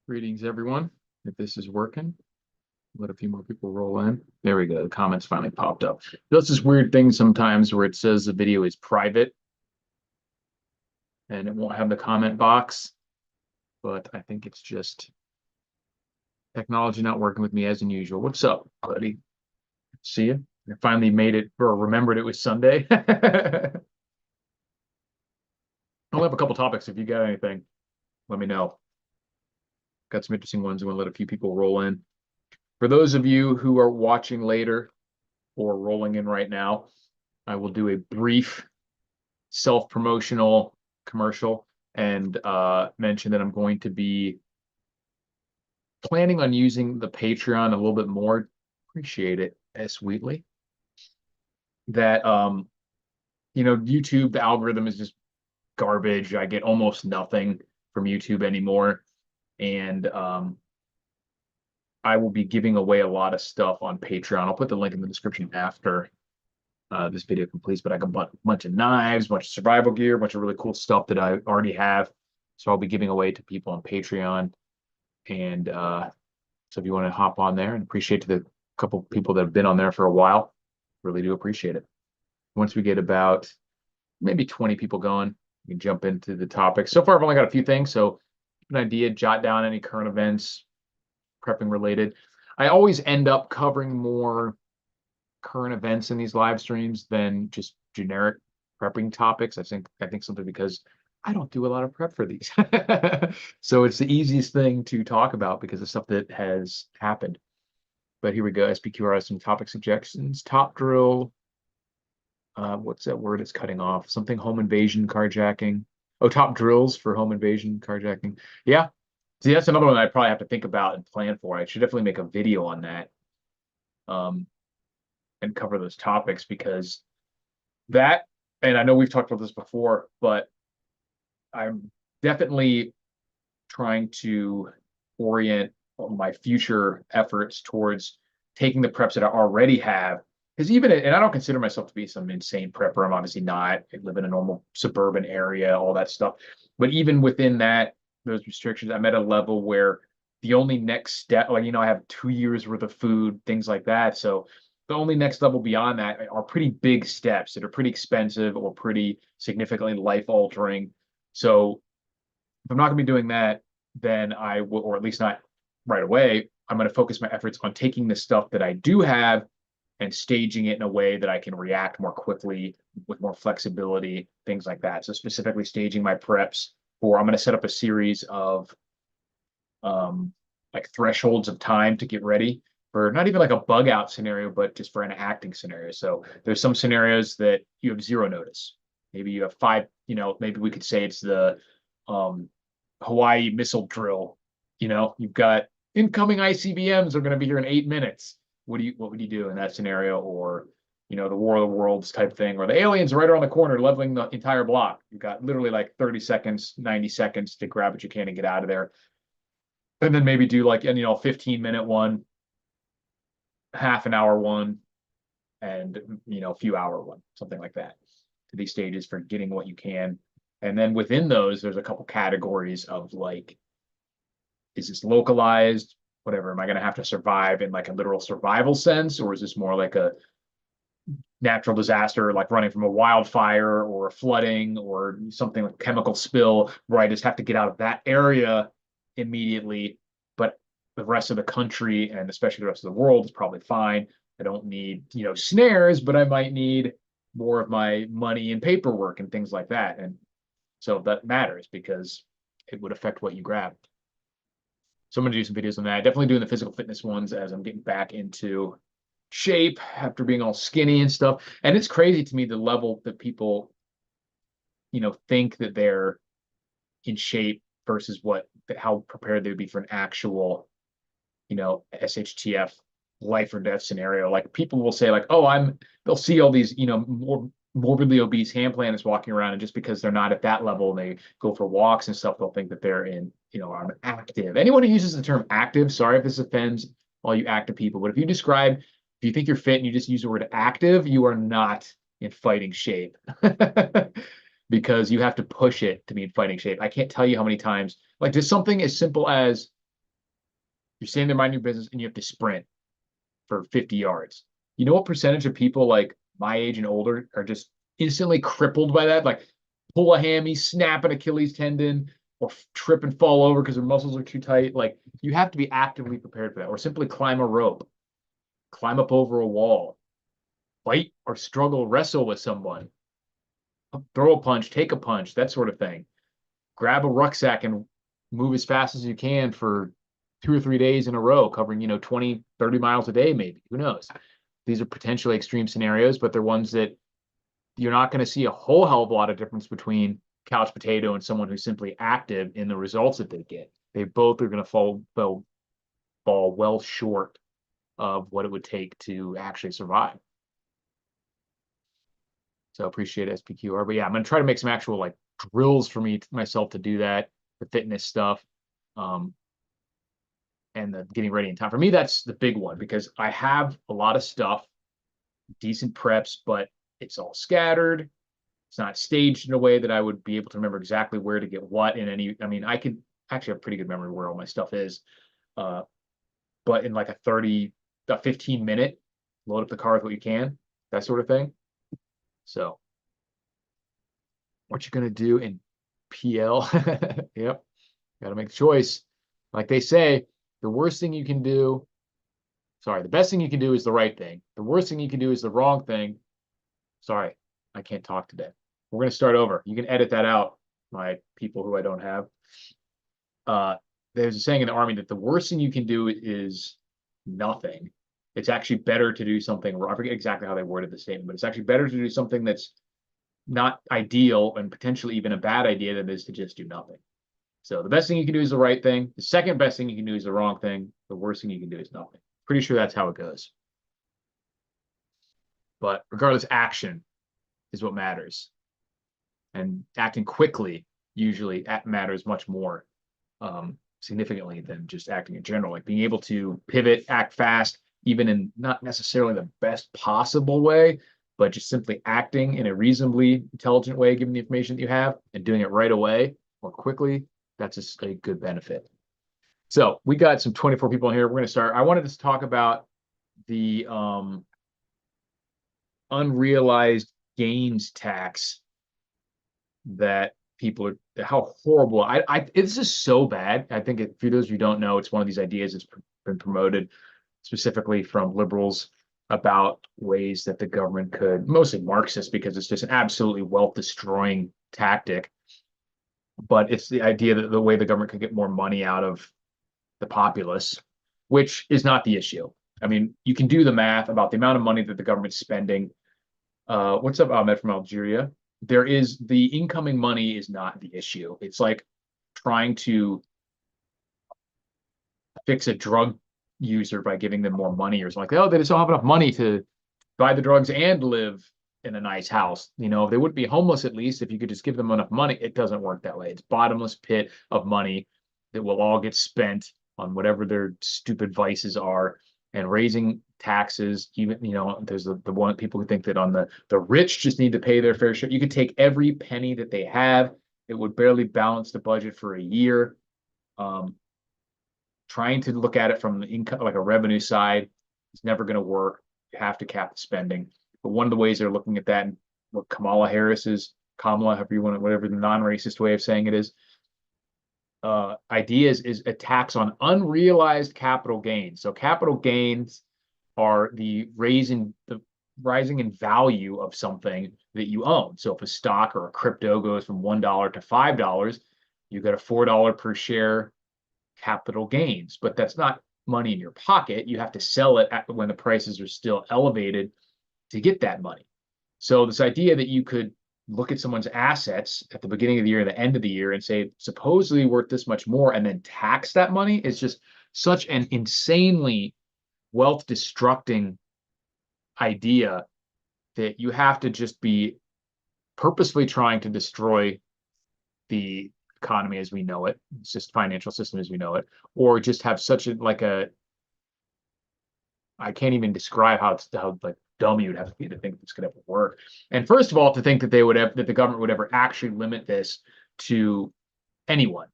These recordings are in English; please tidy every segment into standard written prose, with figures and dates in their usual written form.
Greetings, everyone. If this is working, let a few more people roll in. There we go. The comments finally popped up. It does this weird thing sometimes where it says the video is private and it won't have the comment box, but I think it's just technology not working with me as usual. What's up, buddy? See you. I finally made it or remembered it was Sunday. I'll have a couple topics. If you got anything, let me know. Got some interesting ones. I'm going to let a few people roll in. For those of you who are watching later or rolling in right now, I will do a brief self-promotional commercial and mention that I'm going to be planning on using the Patreon a little bit more. Appreciate it, S. Wheatley. That YouTube, the algorithm is just garbage. I get almost nothing from YouTube anymore. And I will be giving away a lot of stuff on Patreon. I'll put the link in the description after this video completes, but I got a bunch of knives, a bunch of survival gear, a bunch of really cool stuff that I already have. So I'll be giving away to people on Patreon. And so if you want to hop on there, and appreciate to the couple people that have been on there for a while, really do appreciate it. Once we get about maybe 20 people going, we can jump into the topic. So far, I've only got a few things. So an idea, jot down any current events, prepping related. I always end up covering more current events in these live streams than just generic prepping topics. I think simply because I don't do a lot of prep for these. So it's the easiest thing to talk about because of stuff that has happened. But here we go. SPQR has some topic suggestions. Top drill. What's that word it's cutting off? Something home invasion carjacking. Oh, top drills for home invasion carjacking. Yeah. See, that's another one I probably have to think about and plan for. I should definitely make a video on that. And cover those topics because that, and I know we've talked about this before, but I'm definitely trying to orient my future efforts towards taking the preps that I already have. Because even, and I don't consider myself to be some insane prepper. I'm obviously not. I live in a normal suburban area, all that stuff. But even within that, those restrictions, I'm at a level where the only next step, like, I have 2 years worth of food, things like that. So the only next level beyond that are pretty big steps that are pretty expensive or pretty significantly life altering. So if I'm not going to be doing that, then I will, or at least not right away, I'm going to focus my efforts on taking the stuff that I do have and staging it in a way that I can react more quickly with more flexibility, things like that. So specifically staging my preps for, I'm going to set up a series of like thresholds of time to get ready for not even like a bug out scenario, but just for an acting scenario. So there's some scenarios that you have zero notice. Maybe you have five, maybe we could say it's the Hawaii missile drill. You've got incoming ICBMs are going to be here in 8 minutes. What would you do in that scenario? Or, the War of the Worlds type thing, or the aliens right around the corner leveling the entire block. You've got literally like 30 seconds, 90 seconds to grab what you can and get out of there. And then maybe do like, 15-minute one, half an hour one, and a few hour one, something like that, to these stages for getting what you can. And then within those, there's a couple categories of like, is this localized? Whatever, am I going to have to survive in like a literal survival sense, or is this more like a natural disaster, like running from a wildfire or a flooding or something like chemical spill, where I just have to get out of that area immediately, but the rest of the country and especially the rest of the world is probably fine. I don't need, snares, but I might need more of my money and paperwork and things like that. And so that matters because it would affect what you grab. So I'm going to do some videos on that. Definitely doing the physical fitness ones as I'm getting back into shape after being all skinny and stuff. And it's crazy to me the level that people, think that they're in shape versus how prepared they would be for an actual, SHTF life or death scenario. Like people will say like, oh, they'll see all these, more morbidly obese hand planners walking around, and just because they're not at that level and they go for walks and stuff, they'll think that they're in, I'm active. Anyone who uses the term active, sorry if this offends all you active people, but if you think you're fit and you just use the word active, you are not in fighting shape. Because you have to push it to be in fighting shape. I can't tell you how many times, like just something as simple as You're standing there minding your business and you have to sprint for 50 yards. You know what percentage of people like my age and older are just instantly crippled by that? Like pull a hammy, snap an Achilles tendon, or trip and fall over because their muscles are too tight. Like you have to be actively prepared for that, or simply climb a rope, climb up over a wall, fight or struggle, wrestle with someone, throw a punch, take a punch, that sort of thing. Grab a rucksack and move as fast as you can for 2 or 3 days in a row, covering, 20, 30 miles a day, maybe. Who knows? These are potentially extreme scenarios, but they're ones that you're not going to see a whole hell of a lot of difference between couch potato and someone who's simply active in the results that they get. They both are going to fall well short of what it would take to actually survive. So appreciate SPQR. But yeah, I'm going to try to make some actual like drills for myself to do that, the fitness stuff. And the getting ready in time. For me, that's the big one because I have a lot of stuff, decent preps, but it's all scattered. It's not staged in a way that I would be able to remember exactly where to get what in any. I mean, I could actually have pretty good memory where all my stuff is, uh, but in like a 15-minute, load up the car with what you can, that sort of thing. So, what you're gonna do in PL? Yep, got to make a choice. Like they say, the worst thing you can do sorry, the best thing you can do is the right thing. The worst thing you can do is the wrong thing. Sorry, I can't talk today. We're going to start over. You can edit that out, my people who I don't have. There's a saying in the Army that the worst thing you can do is nothing. It's actually better to do something. I forget exactly how they worded the statement, but it's actually better to do something that's not ideal and potentially even a bad idea than it is to just do nothing. So the best thing you can do is the right thing. The second best thing you can do is the wrong thing. The worst thing you can do is nothing. Pretty sure that's how it goes. But regardless, action is what matters. And acting quickly usually matters much more significantly than just acting in general. Like being able to pivot, act fast, even in not necessarily the best possible way, but just simply acting in a reasonably intelligent way, given the information that you have, and doing it right away or quickly, that's just a good benefit. So we got some 24 people in here. We're going to start. I wanted to talk about the unrealized gains tax that people are how horrible. It's just so bad. I think for those of you who don't know, it's one of these ideas that's been promoted specifically from liberals about ways that the government could, mostly Marxist, because it's just an absolutely wealth destroying tactic. But it's the idea that the way the government could get more money out of the populace, which is not the issue. I mean, you can do the math about the amount of money that the government's spending. What's up, Ahmed from Algeria? There is the incoming money is not the issue. It's like trying to fix a drug user by giving them more money or something like, oh, they just don't have enough money to buy the drugs and live in a nice house. They wouldn't be homeless at least if you could just give them enough money. It doesn't work that way. It's bottomless pit of money that will all get spent on whatever their stupid vices are and raising taxes. Even, there's the one people who think that on the rich just need to pay their fair share. You could take every penny that they have. It would barely balance the budget for a year. Trying to look at it from the income, like a revenue side, is never going to work. You have to cap the spending. But one of the ways they're looking at that, and what Kamala, however you want it, whatever the non-racist way of saying it is, ideas is a tax on unrealized capital gains. So capital gains are the rising in value of something that you own. So if a stock or a crypto goes from $1 to $5, you get a $4 per share capital gains, but that's not money in your pocket. You have to sell it when the prices are still elevated to get that money. So this idea that you could look at someone's assets at the beginning of the year and the end of the year and say supposedly worth this much more and then tax that money is just such an insanely wealth destructing idea that you have to just be purposefully trying to destroy the economy as we know it, it's just financial system as we know it, or just have such I can't even describe how like dumb you'd have to be to think this could ever work. And first of all, to think that that the government would ever actually limit this to anyone,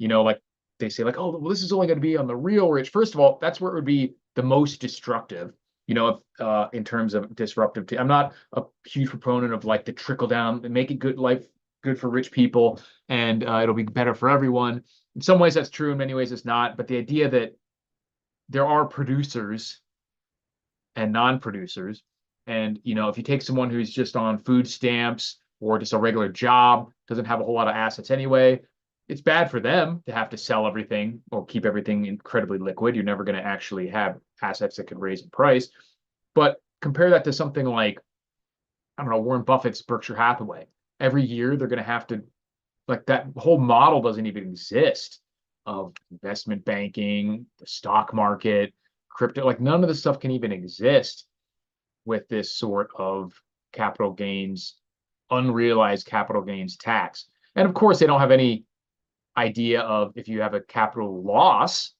like they say like, oh, well, this is only going to be on the real rich. First of all, that's where it would be the most destructive. If, in terms of disruptive. I'm not a huge proponent of like the trickle down and make it good life good for rich people and it'll be better for everyone. In some ways that's true, in many ways it's not. But the idea that there are producers and non-producers, and if you take someone who's just on food stamps or just a regular job, doesn't have a whole lot of assets anyway, it's bad for them to have to sell everything or keep everything incredibly liquid. You're never going to actually have assets that could raise in price. But compare that to something like, I don't know, Warren Buffett's Berkshire Hathaway. Every year they're going to have to, like, that whole model doesn't even exist of investment banking, the stock market, crypto. Like, none of this stuff can even exist with this sort of capital gains, unrealized capital gains tax. And of course, they don't have any idea of if you have a capital loss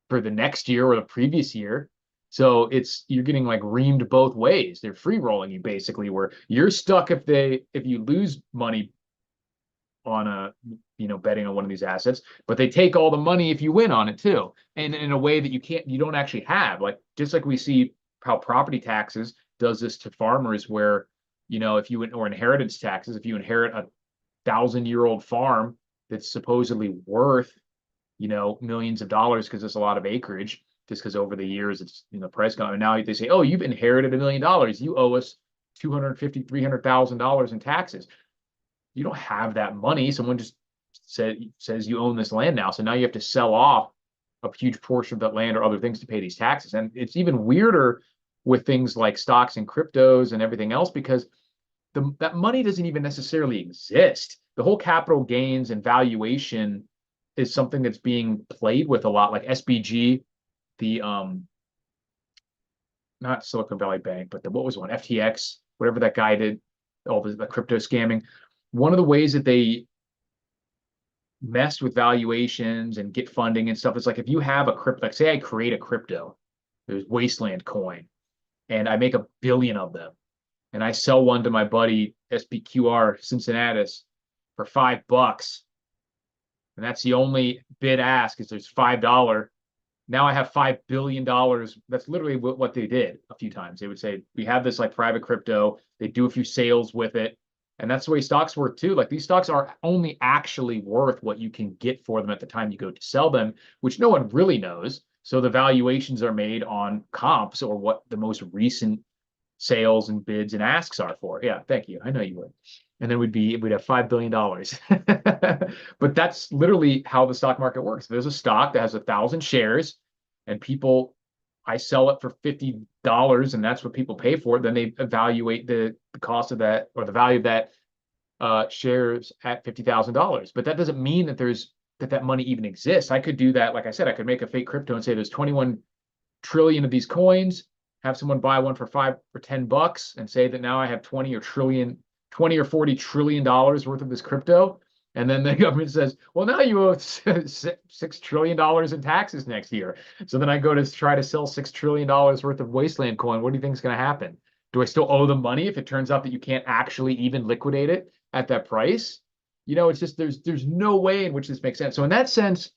for the next year or the previous year. So you're getting like reamed both ways. They're free rolling you basically, where you're stuck if you lose money on betting on one of these assets, but they take all the money if you win on it too. And in a way that you don't actually have, like, just like we see how property taxes does this to farmers, where, if you, or inheritance taxes, if you inherit a 1,000-year-old farm that's supposedly worth, millions of dollars because there's a lot of acreage, just because over the years it's, price gone. And now they say, oh, you've inherited $1 million. You owe us $250,000-300,000 in taxes. You don't have that money. Someone just says you own this land now. So now you have to sell off a huge portion of that land or other things to pay these taxes. And it's even weirder with things like stocks and cryptos and everything else, because that money doesn't even necessarily exist. The whole capital gains and valuation is something that's being played with a lot, like SBG, the not Silicon Valley Bank, but what was one, FTX, whatever that guy did, all the crypto scamming. One of the ways that they mess with valuations and get funding and stuff is like, if you have a crypto, like say I create a crypto, there's Wasteland coin, and I make 1 billion of them, and I sell one to my buddy SBQR Cincinnatus for $5, and that's the only bid ask is there's $5. Now I have $5 billion. That's literally what they did a few times. They would say, we have this like private crypto. They do a few sales with it. And that's the way stocks work too. Like, these stocks are only actually worth what you can get for them at the time you go to sell them, which no one really knows. So the valuations are made on comps or what the most recent sales and bids and asks are for. Yeah, thank you. I know you would. And then we'd have $5 billion. But that's literally how the stock market works. There's a stock that has 1,000 shares, and I sell it for $50, and that's what people pay for it. Then they evaluate the cost of that, or the value of that shares at $50,000. But that doesn't mean that money even exists. I could do that. Like I said, I could make a fake crypto and say there's 21 trillion of these coins, have someone buy one for $5 or $10, and say that now I have 20 or $40 trillion worth of this crypto. And then the government says, well, now you owe $6 trillion in taxes next year. So then I go to try to sell $6 trillion worth of Wasteland coin. What do you think is going to happen? Do I still owe them money if it turns out that you can't actually even liquidate it at that price? It's just, there's no way in which this makes sense. So in that sense,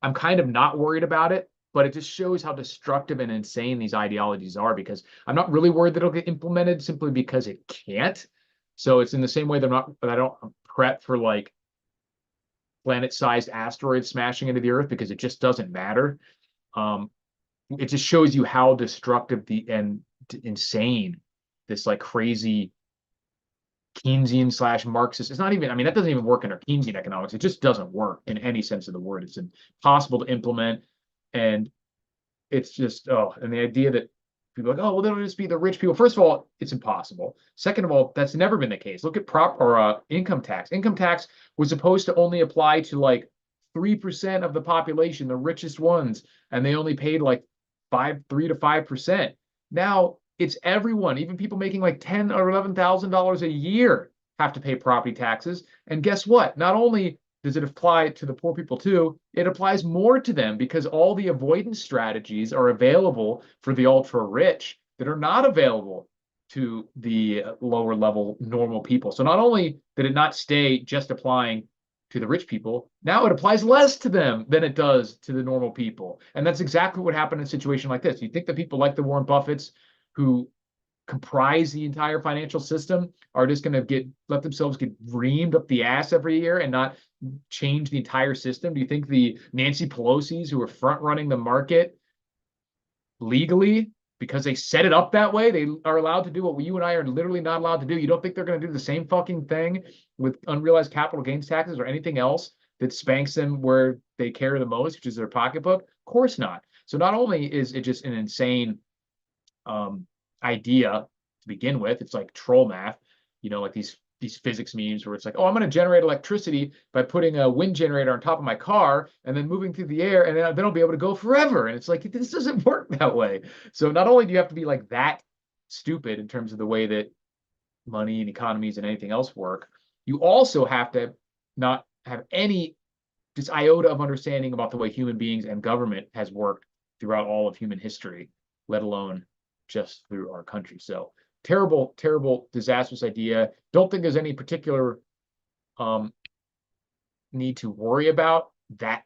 I'm kind of not worried about it, but it just shows how destructive and insane these ideologies are, because I'm not really worried that it'll get implemented simply because it can't. So it's in the same way that I don't prep for like planet-sized asteroids smashing into the Earth, because it just doesn't matter. It just shows you how destructive and insane this like crazy Keynesian / Marxist. It's not even, I mean, that doesn't even work in our Keynesian economics. It just doesn't work in any sense of the word. It's impossible to implement. And it's just, and the idea that people are like, oh, well, that'll just be the rich people. First of all, it's impossible. Second of all, that's never been the case. Look at income tax. Income tax was supposed to only apply to like 3% of the population, the richest ones, and they only paid like 3 to 5%. Now it's everyone, even people making like $10,000 or $11,000 a year have to pay property taxes. And guess what? Not only does it apply to the poor people too, it applies more to them, because all the avoidance strategies are available for the ultra rich that are not available to the lower level normal people. So not only did it not stay just applying to the rich people, now it applies less to them than it does to the normal people. And that's exactly what happened in a situation like this. You think that people like the Warren Buffetts who comprise the entire financial system are just going to let themselves get reamed up the ass every year and not change the entire system? Do you think the Nancy Pelosi's who are front running the market legally because they set it up that way, they are allowed to do what you and I are literally not allowed to do? You don't think they're going to do the same fucking thing with unrealized capital gains taxes or anything else that spanks them where they care the most, which is their pocketbook? Of course not. So not only is it just an insane idea to begin with, it's like troll math, like these physics memes where it's like, oh, I'm going to generate electricity by putting a wind generator on top of my car and then moving through the air, and then I'll be able to go forever. And it's like, this doesn't work that way. So not only do you have to be like that stupid in terms of the way that money and economies and anything else work, you also have to not have any just iota of understanding about the way human beings and government has worked throughout all of human history, let alone just through our country. So terrible, terrible, disastrous idea. Don't think there's any particular need to worry about that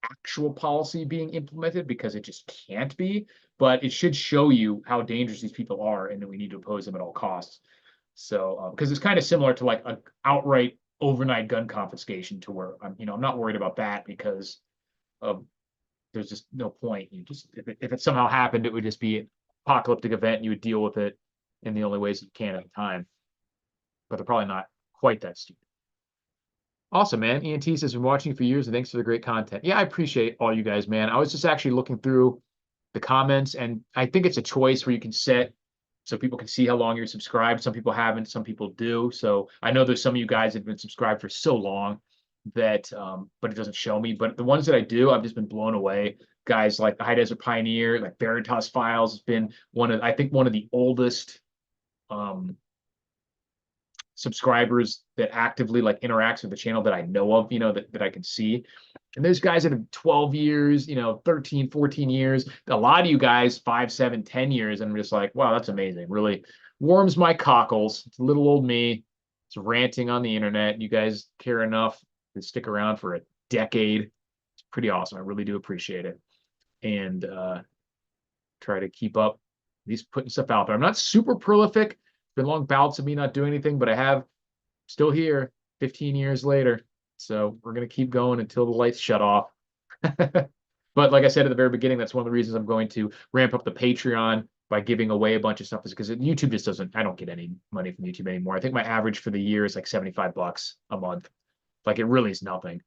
actual policy being implemented because it just can't be. But it should show you how dangerous these people are and that we need to oppose them at all costs. So because it's kind of similar to like an outright overnight gun confiscation, to where I'm not worried about that because there's just no point. You just if it somehow happened, it would just be an apocalyptic event, and you would deal with it in the only ways you can at the time. But they're probably not quite that stupid. Awesome, man. ENT says, been watching you for years and thanks for the great content. Yeah, I appreciate all you guys, man. I was just actually looking through the comments, and I think it's a choice where you can set so people can see how long you're subscribed. Some people haven't, some people do. So I know there's some of you guys that have been subscribed for so long that, but it doesn't show me. But the ones that I do, I've just been blown away. Guys like the High Desert Pioneer, like Veritas Files has been I think one of the oldest subscribers that actively like interacts with the channel that I know of, that I can see. And there's guys that have 12 years, 13, 14 years. A lot of you guys, 5, 7, 10 years. And I'm just like, wow, that's amazing. Really warms my cockles. It's little old me. It's ranting on the internet. You guys care enough to stick around for a decade. It's pretty awesome. I really do appreciate it. And try to keep up at least putting stuff out there. I'm not super prolific. It's been long bouts of me not doing anything, but I have still here 15 years later. So we're going to keep going until the lights shut off. But like I said at the very beginning, that's one of the reasons I'm going to ramp up the Patreon by giving away a bunch of stuff, is because YouTube just doesn't, I don't get any money from YouTube anymore. I think my average for the year is like $75 a month. Like it really is nothing,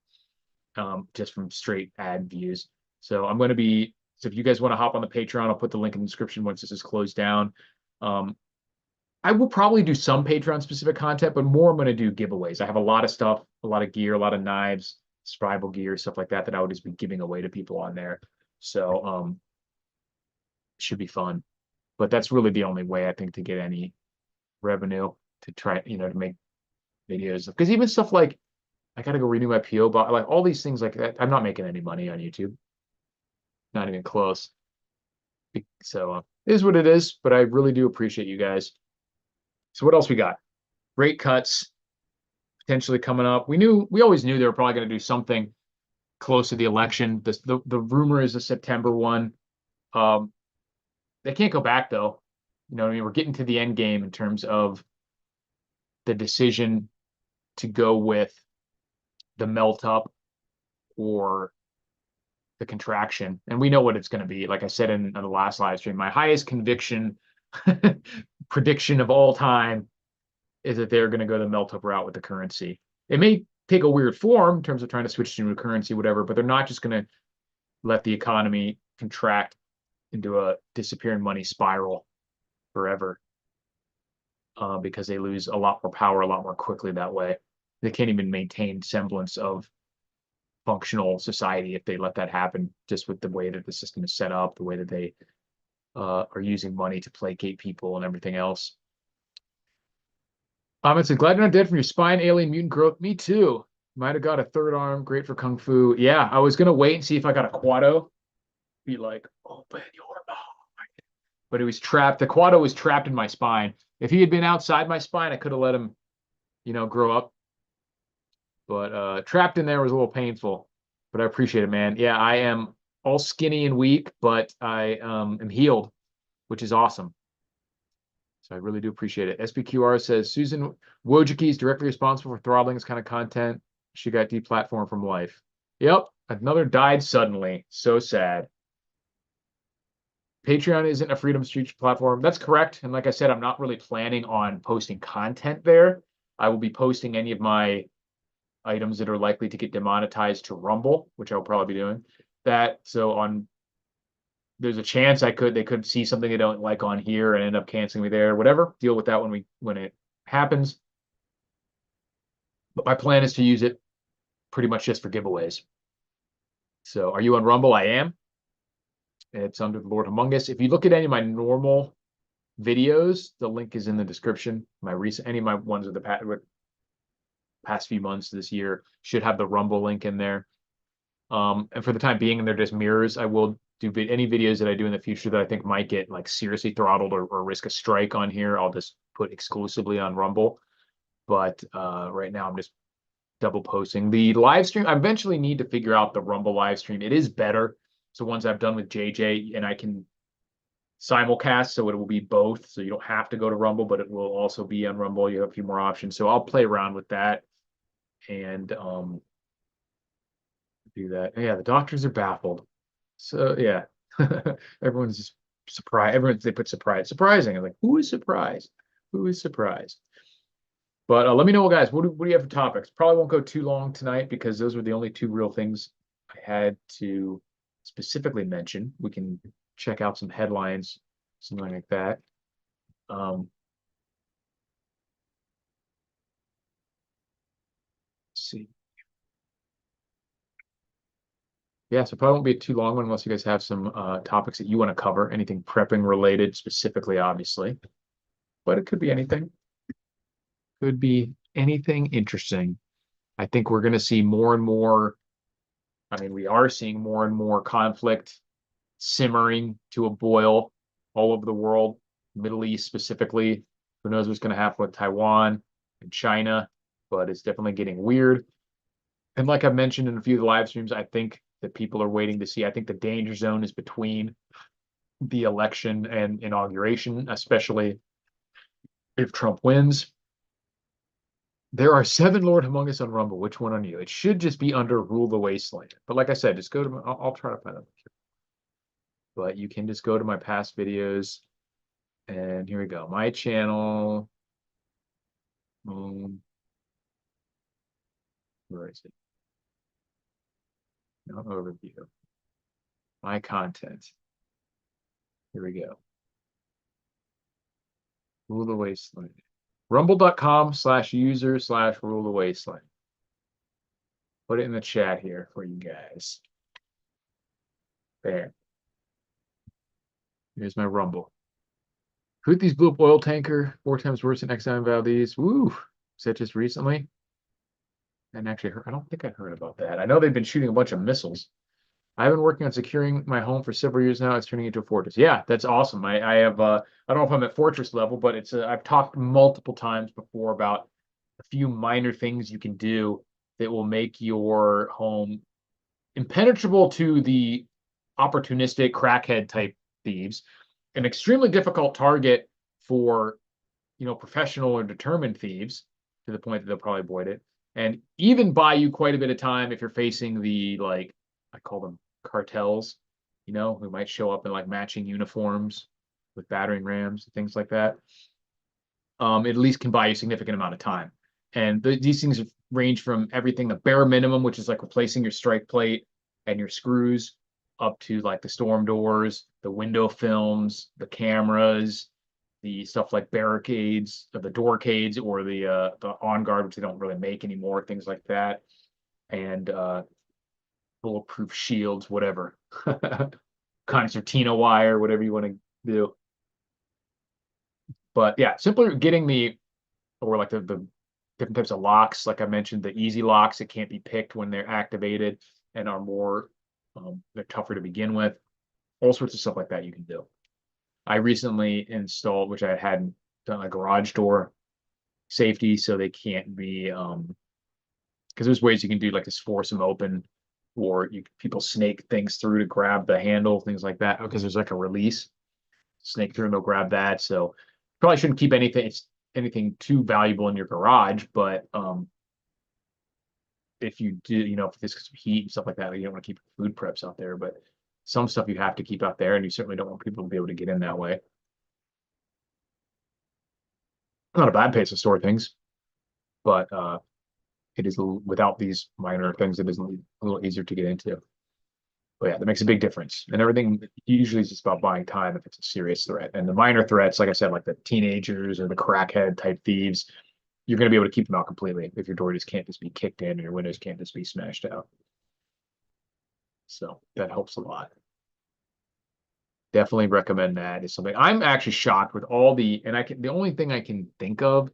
just from straight ad views. So I'm going to be, so if you guys want to hop on the Patreon, I'll put the link in the description once this is closed down. I will probably do some Patreon specific content, but more I'm going to do giveaways. I have a lot of stuff, a lot of gear, a lot of knives, survival gear, stuff like that I would just be giving away to people on there. So it should be fun. But that's really the only way I think to get any revenue, to try, to make videos. Because even stuff like I got to go renew my PO box, like all these things like that, I'm not making any money on YouTube. Not even close. So it is what it is, but I really do appreciate you guys. So what else we got? Rate cuts potentially coming up. We always knew they were probably going to do something close to the election. The rumor is a September one. They can't go back though. We're getting to the end game in terms of the decision to go with the melt up or the contraction. And we know what it's going to be. Like I said in the last live stream, my highest conviction prediction of all time is that they're going to go the melt up route with the currency. It may take a weird form in terms of trying to switch to new currency, whatever, but they're not just going to let the economy contract into a disappearing money spiral forever, because they lose a lot more power a lot more quickly that way. They can't even maintain semblance of functional society if they let that happen, just with the way that the system is set up, the way that they are using money to placate people and everything else. It's glad you're not dead from your spine, alien mutant growth. Me too. Might have got a third arm. Great for kung fu. Yeah, I was gonna wait and see if I got a quado. Be like, open your mind. But it was trapped. The quado was trapped in my spine. If he had been outside my spine, I could have let him, grow up. But trapped in there was a little painful, but I appreciate it, man. Yeah, I am all skinny and weak, but I am healed, which is awesome. So I really do appreciate it. SBQR says Susan Wojcicki is directly responsible for throttling this kind of content. She got deplatformed from life. Yep, another died suddenly. So sad. Patreon isn't a freedom of speech platform. That's correct. And like I said, I'm not really planning on posting content there. I will be posting any of my items that are likely to get demonetized to Rumble, which I'll probably be doing. That so on there's a chance they could see something they don't like on here and end up canceling me there. Whatever. Deal with that when it happens. But my plan is to use it pretty much just for giveaways. So are you on Rumble? I am. It's under the Lord Humongous. If you look at any of my normal videos, the link is in the description. Any of my ones of the past few months this year should have the Rumble link in there. And for the time being, they're just mirrors. I will do any videos that I do in the future that I think might get like seriously throttled or risk a strike on here. I'll just put exclusively on Rumble. But right now, I'm just double posting the live stream. I eventually need to figure out the Rumble live stream. It is better. So once I've done with JJ and I can simulcast, so it will be both. So you don't have to go to Rumble, but it will also be on Rumble. You have a few more options. So I'll play around with that and do that. Yeah, the doctors are baffled. So yeah, everyone's just surprised. They put surprising. I'm like, who is surprised? Who is surprised? But let me know, guys. What do you have for topics? Probably won't go too long tonight because those were the only two real things I had to specifically mention. We can check out some headlines, something like that. Let's see. Yeah, so probably won't be a too long one unless you guys have some topics that you want to cover, anything prepping related specifically, obviously. But it could be anything. Could be anything interesting. I think we're going to see more and more. I mean, we are seeing more and more conflict simmering to a boil all over the world, Middle East specifically. Who knows what's going to happen with Taiwan and China, but it's definitely getting weird. And like I've mentioned in a few of the live streams, I think that people are waiting to see. I think the danger zone is between the election and inauguration, especially if Trump wins. There are 7 Lord Among Us on Rumble. Which one on you? It should just be under Rule the Wasteland. But like I said, just go to I'll try to find them. But you can just go to my past videos. And here we go. My channel. Where is it? No overview. My content. Here we go. Rule the Wasteland. Rumble.com/user/rule the wasteland. Put it in the chat here for you guys. There. Here's my Rumble. Houthis blew up oil tanker 4 times worse than Exxon Valdez. Woo! Is that just recently? And actually, I don't think I heard about that. I know they've been shooting a bunch of missiles. I've been working on securing my home for several years now. It's turning into a fortress. Yeah, that's awesome. I have I don't know if I'm at fortress level, but it's I've talked multiple times before about a few minor things you can do that will make your home impenetrable to the opportunistic crackhead type thieves, an extremely difficult target for professional or determined thieves to the point that they'll probably avoid it, and even buy you quite a bit of time if you're facing the like I call them cartels, who might show up in like matching uniforms with battering rams and things like that. It at least can buy you a significant amount of time. And these things range from everything, the bare minimum, which is like replacing your strike plate and your screws, up to like the storm doors, the window films, the cameras, the stuff like barricades, or the doorcades, or the on guard, which they don't really make anymore, things like that, and bulletproof shields, whatever, concertina wire, whatever you want to do. But yeah, simply getting or like the different types of locks, like I mentioned, the easy locks that can't be picked when they're activated and are more, they're tougher to begin with. All sorts of stuff like that you can do. I recently installed, which I hadn't done, a garage door safety so they can't be because there's ways you can do like just force them open, or people snake things through to grab the handle, things like that, because there's like a release. Snake through and they'll grab that. So probably shouldn't keep anything too valuable in your garage, but if you do, if there's heat and stuff like that, you don't want to keep food preps out there, but some stuff you have to keep out there, and you certainly don't want people to be able to get in that way. Not a bad place to store things, but it is without these minor things, it is a little easier to get into. But yeah, that makes a big difference. And everything usually is just about buying time if it's a serious threat. And the minor threats, like I said, like the teenagers or the crackhead type thieves, you're going to be able to keep them out completely if your door just can't just be kicked in and your windows can't just be smashed out. So that helps a lot. Definitely recommend that. Is something I'm actually shocked with all the only thing I can think of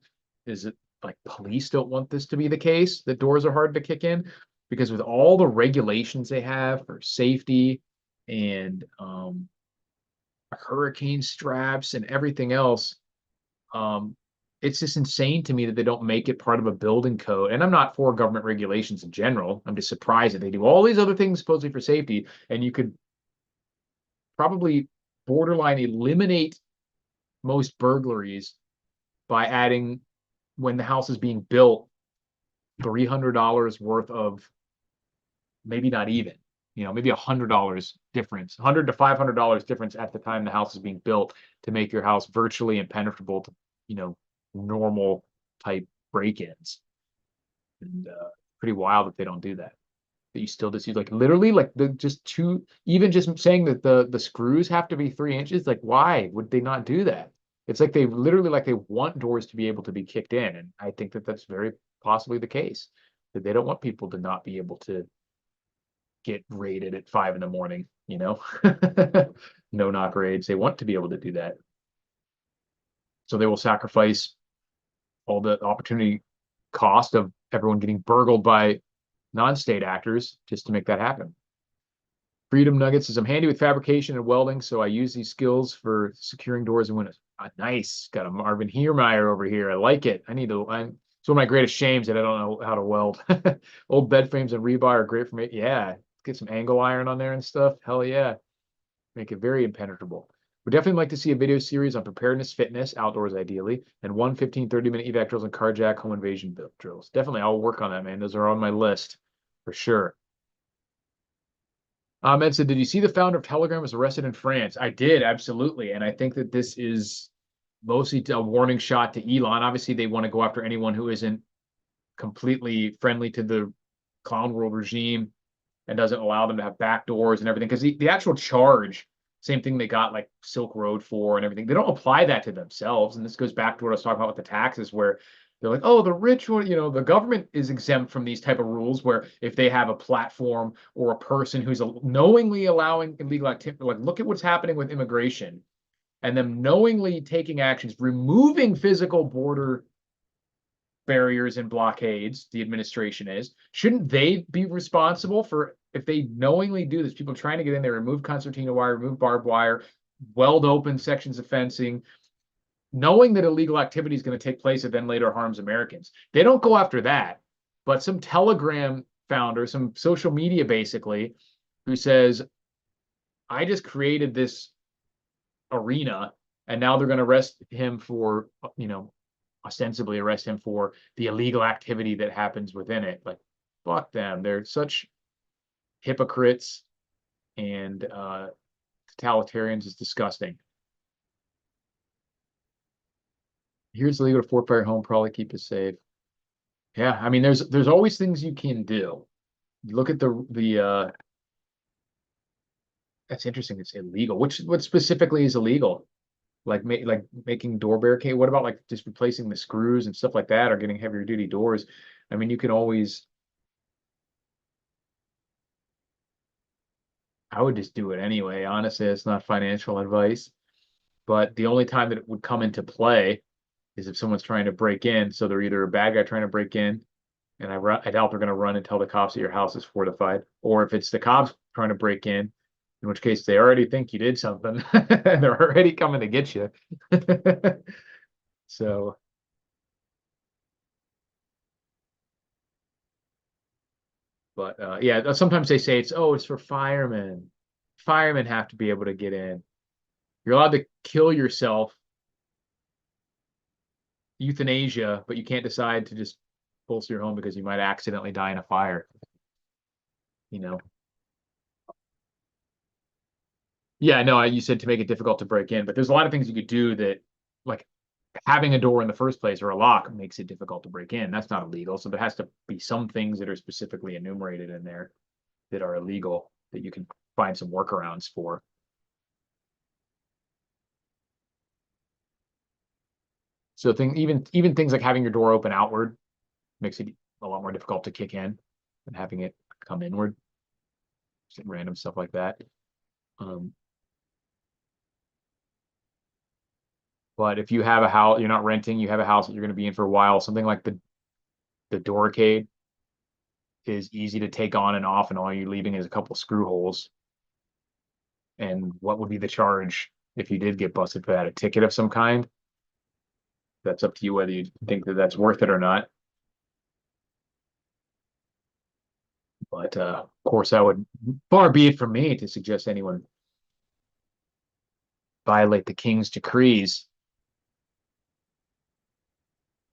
is that like police don't want this to be the case, that doors are hard to kick in, because with all the regulations they have for safety and hurricane straps and everything else, um, it's just insane to me that they don't make it part of a building code. And I'm not for government regulations in general. I'm just surprised that they do all these other things supposedly for safety, and you could probably borderline eliminate most burglaries by adding, when the house is being built, $300 worth of, maybe not even, maybe $100 difference, $100 to $500 difference at the time the house is being built, to make your house virtually impenetrable to, normal type break-ins. And pretty wild that they don't do that. That you still just use like literally like the just two, even just saying that the screws have to be 3 inches. Like, why would they not do that? It's like they literally, like, they want doors to be able to be kicked in, and I think that that's very possibly the case, that they don't want people to not be able to get raided at 5 in the morning. No knock raids. They want to be able to do that, so they will sacrifice all the opportunity cost of everyone getting burgled by non-state actors just to make that happen. Freedom Nuggets says, I'm handy with fabrication and welding, so I use these skills for securing doors and windows. Nice. Got a Marvin Heermeyer over here. I like it. It's one of my greatest shames that I don't know how to weld. Old bed frames and rebar are great for me. Yeah. Get some angle iron on there and stuff. Hell yeah. Make it very impenetrable. Would definitely like to see a video series on preparedness, fitness, outdoors ideally, and 30-minute evac drills and carjack home invasion drills. Definitely, I'll work on that, man. Those are on my list for sure. Ed said, did you see the founder of Telegram was arrested in France? I did, absolutely. And I think that this is mostly a warning shot to Elon. Obviously, they want to go after anyone who isn't completely friendly to the clown world regime and doesn't allow them to have back doors and everything. Because the actual charge, same thing they got like Silk Road for and everything, they don't apply that to themselves. And this goes back to what I was talking about with the taxes, where they're like, oh, the rich one, the government is exempt from these type of rules, where if they have a platform or a person who's knowingly allowing illegal activity, like look at what's happening with immigration, and them knowingly taking actions, removing physical border barriers and blockades, the administration shouldn't they be responsible for, if they knowingly do this, people trying to get in there, remove concertina wire, remove barbed wire, weld open sections of fencing, knowing that illegal activity is going to take place that then later harms Americans. They don't go after that. But some Telegram founder, some social media basically, who says, I just created this arena and now they're going to arrest him for, ostensibly arrest him for the illegal activity that happens within it. Like, fuck them. They're such hypocrites and totalitarians. Is disgusting. Here's illegal to fortify your home, probably keep it safe. Yeah, I mean, there's always things you can do. Look at the that's interesting. It's illegal. What specifically is illegal? Like making door barricade. What about like just replacing the screws and stuff like that, or getting heavier duty doors? I mean, you can always. I would just do it anyway. Honestly, it's not financial advice, but the only time that it would come into play is if someone's trying to break in. So they're either a bad guy trying to break in, and I doubt they're going to run and tell the cops that your house is fortified, or if it's the cops trying to break in which case they already think you did something. They're already coming to get you. So But yeah, sometimes they say it's for firemen. Firemen have to be able to get in. You're allowed to kill yourself, euthanasia, but you can't decide to just bolster your home because you might accidentally die in a fire. You know. Yeah, no, you said to make it difficult to break in, but there's a lot of things you could do that, like having a door in the first place or a lock makes it difficult to break in. That's not illegal. So there has to be some things that are specifically enumerated in there that are illegal that you can find some workarounds for. So even things like having your door open outward makes it a lot more difficult to kick in than having it come inward. Just random stuff like that. Um, but if you have a house, you're not renting, you have a house that you're going to be in for a while, something like the doorcade is easy to take on and off, and all you're leaving is a couple screw holes. And what would be the charge if you did get busted for that? A ticket of some kind? That's up to you whether you think that that's worth it or not. But of course, that would far be it from me to suggest anyone violate the king's decrees.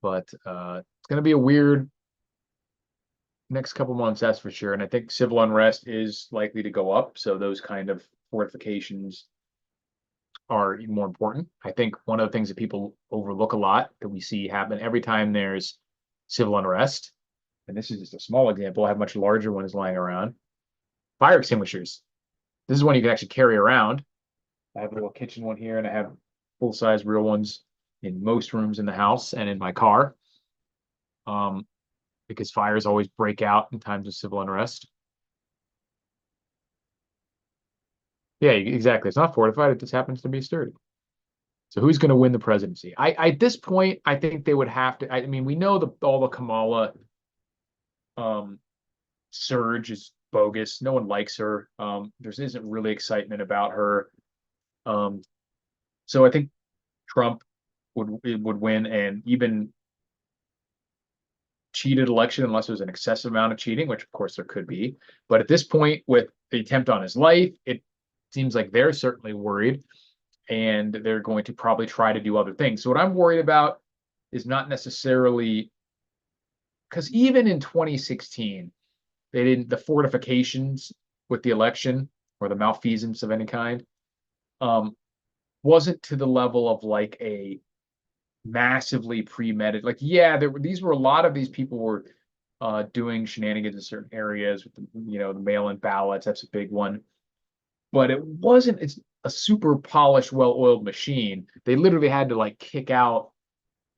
But it's going to be a weird next couple months, that's for sure. And I think civil unrest is likely to go up. So those kind of fortifications are more important. I think one of the things that people overlook a lot that we see happen every time there's civil unrest, and this is just a small example, I have much larger ones lying around. Fire extinguishers. This is one you can actually carry around. I have a little kitchen one here, and I have full-size real ones in most rooms in the house and in my car. Um, because fires always break out in times of civil unrest. Yeah, exactly. It's not fortified. It just happens to be sturdy. So who's going to win the presidency? At this point, I think they would have to. I mean, we know all the Kamala um, surge is bogus. No one likes her. There isn't really excitement about her. Um, so I think Trump would win, and even cheated election unless there's an excessive amount of cheating, which of course there could be. But at this point, with the attempt on his life, it seems like they're certainly worried, and they're going to probably try to do other things. So what I'm worried about is not necessarily because even in 2016, they didn't the fortifications with the election or the malfeasance of any kind um, wasn't to the level of like a massively premeditated. Like, yeah, these were a lot of these people were doing shenanigans in certain areas with the mail-in ballots. That's a big one, but it wasn't. It's a super polished, well-oiled machine. They literally had to like kick out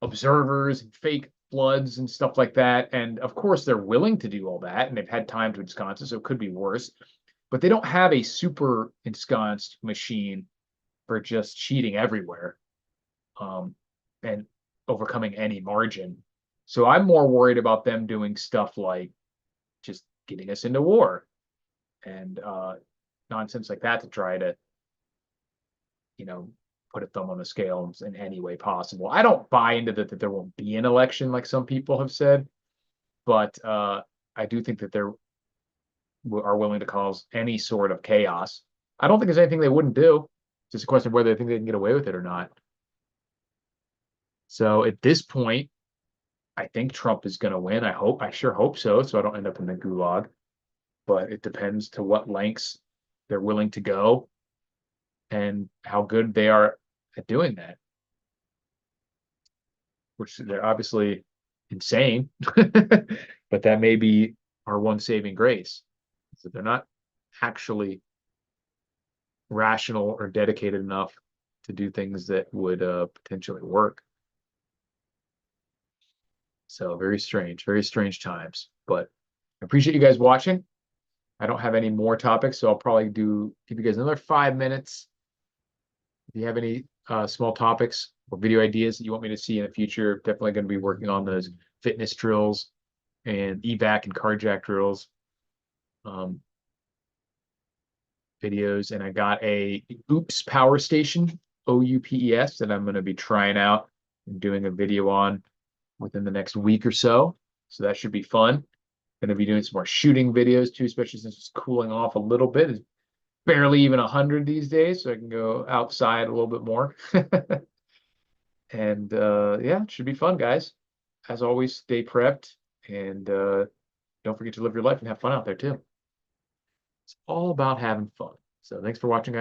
observers and fake floods and stuff like that. And of course, they're willing to do all that, and they've had time to ensconce it, so it could be worse. But they don't have a super ensconced machine for just cheating everywhere um, and overcoming any margin. So I'm more worried about them doing stuff like just getting us into war and nonsense like that to try to, you know, put a thumb on the scale in any way possible. I don't buy into that there won't be an election like some people have said, but I do think that they are willing to cause any sort of chaos. I don't think there's anything they wouldn't do. It's just a question of whether they think they can get away with it or not. So at this point, I think Trump is going to win. I sure hope so. So I don't end up in the gulag. But it depends to what lengths they're willing to go and how good they are at doing that, which they're obviously insane, but that may be our one saving grace. So they're not actually rational or dedicated enough to do things that would potentially work. So very strange times. But I appreciate you guys watching. I don't have any more topics, so I'll probably give you guys another 5 minutes. If you have any small topics or video ideas that you want me to see in the future, definitely going to be working on those fitness drills and evac and carjack drills um, videos. And I got a Oops power station, OUPES, that I'm going to be trying out and doing a video on within the next week or so. So that should be fun. Gonna be doing some more shooting videos too, especially since it's cooling off a little bit. It's barely even 100 these days, so I can go outside a little bit more. And yeah, it should be fun, guys. As always, stay prepped and don't forget to live your life and have fun out there too. It's all about having fun. So thanks for watching, guys.